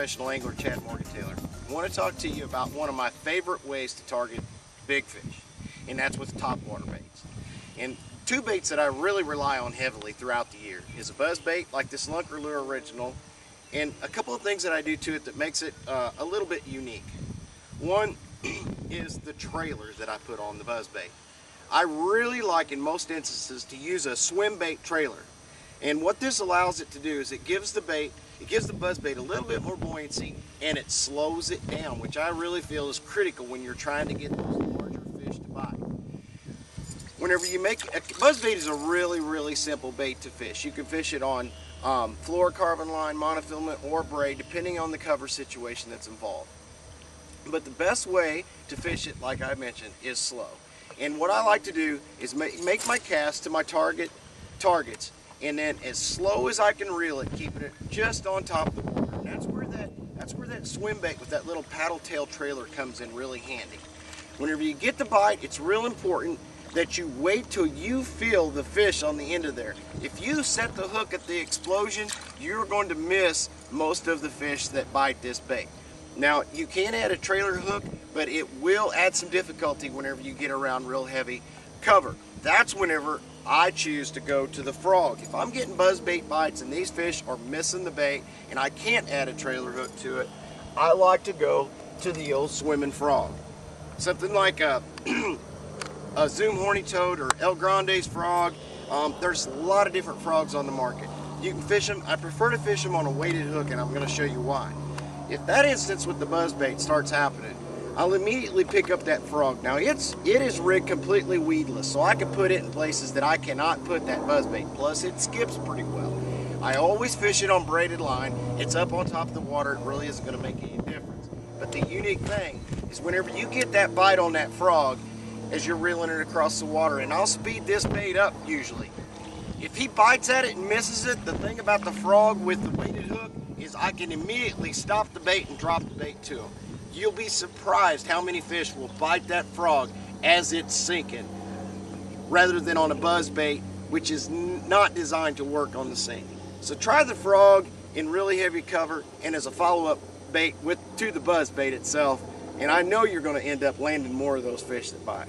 professional angler Chad Morgenthaler. I want to talk to you about one of my favorite ways to target big fish, and that's with topwater baits. And two baits that I really rely on heavily throughout the year is a buzz bait like this Lunker Lure Original, and a couple of things that I do to it that makes it a little bit unique. One is the trailer that I put on the buzz bait. I really like, in most instances, to use a swim bait trailer. And what this allows it to do is it gives the buzz bait a little bit more buoyancy, and it slows it down, which I really feel is critical when you're trying to get those larger fish to bite. Whenever you make a buzz bait, is a really simple bait to fish. You can fish it on fluorocarbon line, monofilament, or braid, depending on the cover situation that's involved. But the best way to fish it, like I mentioned, is slow. And what I like to do is make my cast to my targets, and then as slow as I can reel it, keeping it just on top of the water. And that's where that swim bait with that little paddle tail trailer comes in really handy. Whenever you get the bite, it's real important that you wait till you feel the fish on the end of there. If you set the hook at the explosion, you're going to miss most of the fish that bite this bait. Now, you can add a trailer hook, but it will add some difficulty whenever you get around real heavy cover. That's whenever I choose to go to the frog. If I'm getting buzz bait bites and these fish are missing the bait and I can't add a trailer hook to it, I like to go to the old swimming frog. Something like a Zoom horny toad or El Grande's frog. There's a lot of different frogs on the market. You can fish them. I prefer to fish them on a weighted hook, and I'm going to show you why. If that instance with the buzz bait starts happening, I'll immediately pick up that frog. Now it is rigged completely weedless, so I can put it in places that I cannot put that buzz bait. Plus it skips pretty well. I always fish it on braided line. It's up on top of the water. It really isn't going to make any difference. But the unique thing is whenever you get that bite on that frog as you're reeling it across the water, and I'll speed this bait up usually. If he bites at it and misses it, the thing about the frog with the weighted hook is I can immediately stop the bait and drop the bait to him. You'll be surprised how many fish will bite that frog as it's sinking, rather than on a buzz bait, which is not designed to work on the sink. So try the frog in really heavy cover and as a follow-up bait to the buzz bait itself, and I know you're going to end up landing more of those fish that bite.